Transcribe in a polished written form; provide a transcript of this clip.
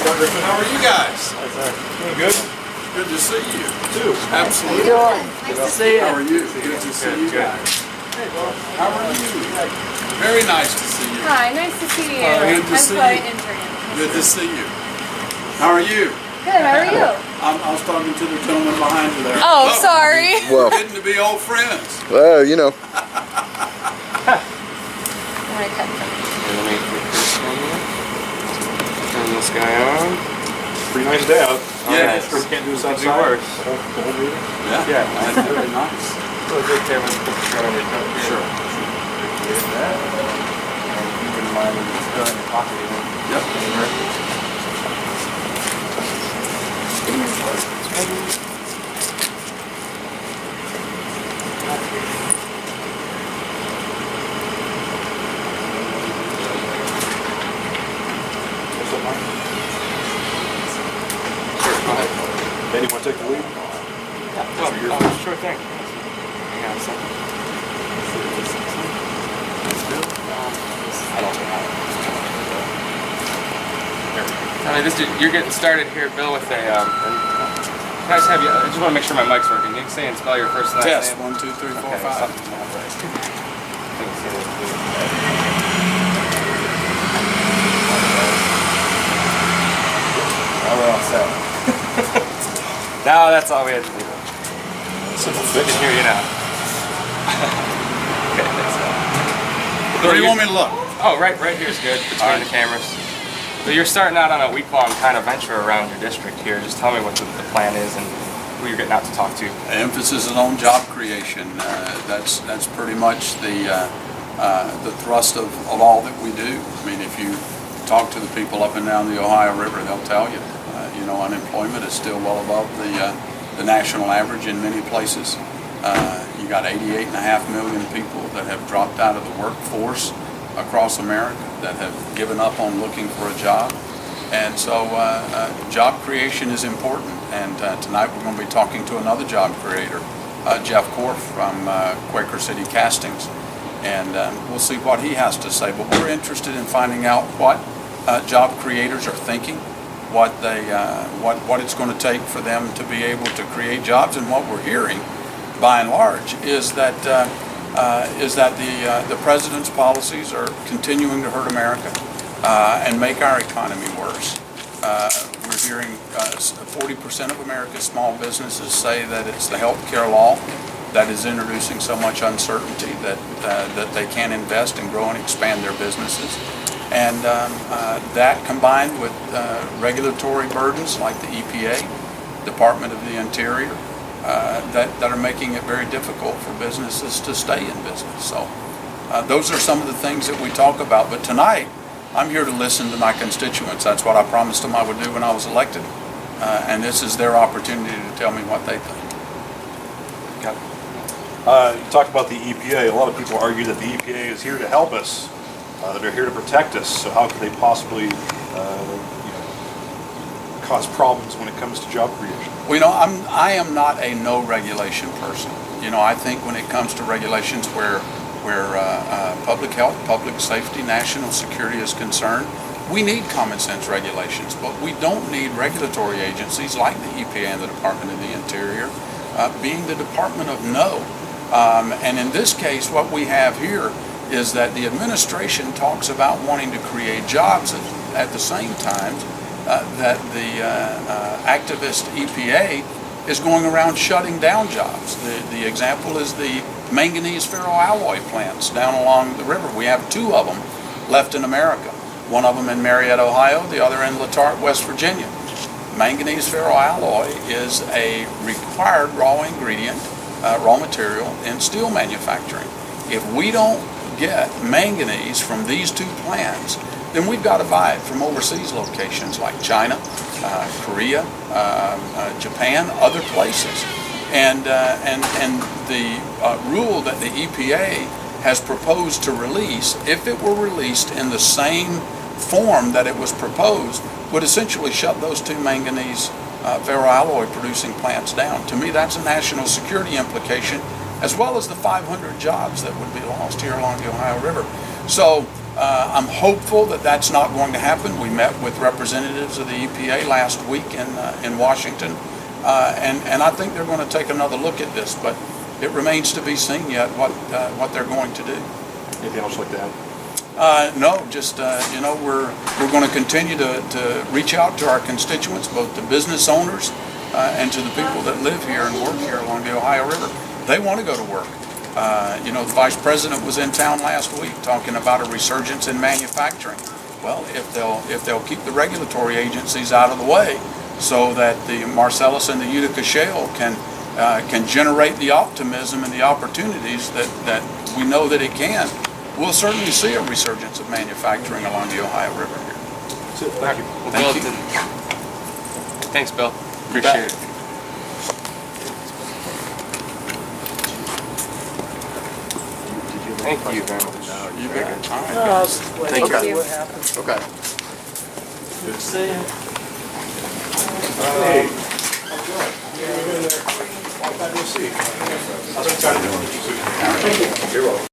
How are you guys? Doing good. Good to see you. Too. Absolutely. Nice to see you. How are you? Good to see you guys. How are you? Very nice to see you. Hi, nice to see you. Good to see I'm you. intern. Good to see you. How are you? Good, how are you? I was talking to the gentleman behind you there. Oh, sorry. Well, Getting to be old friends. you know. Alright, cut. Let me put this one here. Turn this guy on. Pretty nice day out. Yeah, Sure we can't do this Could be outside. worse. The whole meeting? Yeah, that's very nice. So good camera to put the shot on your coat. Sure. Appreciate that. And keep in mind when it's still in your pocket, you know. Yep. What's up, Mike? Sure, go ahead. Dan, you want to take the lead? Sure thing. Hang on a second. I don't know. You're getting started here, Bill, with a, can I just have you, I just want to make sure my mic's working. You can say and spell your first and last Test. name. 1, 2, 3, 4, Okay, 5. something's not right. I think it's either- Oh, we're all set. No, that's all we had to do. Simple I fix. can hear you now. Okay, thanks. Where do you want me to look? Oh, right here is good, between All right. the cameras. So you're starting out on a week-long kind of venture around your district here. Just tell me what the plan is and who you're getting out to talk to. The emphasis is on job creation. That's pretty much the thrust of all that we do. I mean, if you talk to the people up and down the Ohio River, they'll tell you, unemployment is still well above the national average in many places. You got 88.5 million people that have dropped out of the workforce across America, that have given up on looking for a job. And so job creation is important. And tonight we're going to be talking to another job creator, Jeff Korf from Quaker City Castings. And we'll see what he has to say. But we're interested in finding out what job creators are thinking, what it's going to take for them to be able to create jobs. And what we're hearing, by and large, is that the president's policies are continuing to hurt America and make our economy worse. We're hearing 40% of America's small businesses say that it's the health care law that is introducing so much uncertainty that they can't invest and grow and expand their businesses. And that combined with regulatory burdens like the EPA, Department of the Interior, that are making it very difficult for businesses to stay in business. So those are some of the things that we talk about. But tonight, I'm here to listen to my constituents. That's what I promised them I would do when I was elected. And this is their opportunity to tell me what they think. You talked about the EPA. A lot of people argue that the EPA is here to help us, that they're here to protect us. So how could they possibly cause problems when it comes to job creation? Well, I am not a no regulation person. I think when it comes to regulations where public health, public safety, national security is concerned, we need common sense regulations, but we don't need regulatory agencies like the EPA and the Department of the Interior being the Department of No. And in this case, what we have here is that the administration talks about wanting to create jobs at the same time that the activist EPA is going around shutting down jobs. The example is the manganese ferroalloy plants down along the river. We have 2 of them left in America. One of them in Marietta, Ohio, the other in Letart, West Virginia. Manganese ferroalloy is a required raw ingredient, raw material in steel manufacturing. If we don't get manganese from these 2 plants, then we've got to buy it from overseas locations like China, Korea, Japan, other places. And the rule that the EPA has proposed to release, if it were released in the same form that it was proposed, would essentially shut those 2 manganese ferroalloy producing plants down. To me, that's a national security implication, as well as the 500 jobs that would be lost here along the Ohio River. So I'm hopeful that that's not going to happen. We met with representatives of the EPA last week in Washington, and I think they're going to take another look at this, but it remains to be seen yet what they're going to do. Anything else like that? No, just, we're going to continue to reach out to our constituents, both the business owners and to the people that live here and work here along the Ohio River. They want to go to work. The Vice President was in town last week talking about a resurgence in manufacturing. Well, if they'll keep the regulatory agencies out of the way so that the Marcellus and the Utica Shale can generate the optimism and the opportunities that we know that it can, we'll certainly see a resurgence of manufacturing along the Ohio River here. That's it. Thank you. Well, Thank Bill, you. Thanks, Bill. Appreciate it. Thank you very much. You bet. All right. Thank you. What happened? Okay. Good seeing you. Hey. How's it going? Long time no see. How's it going?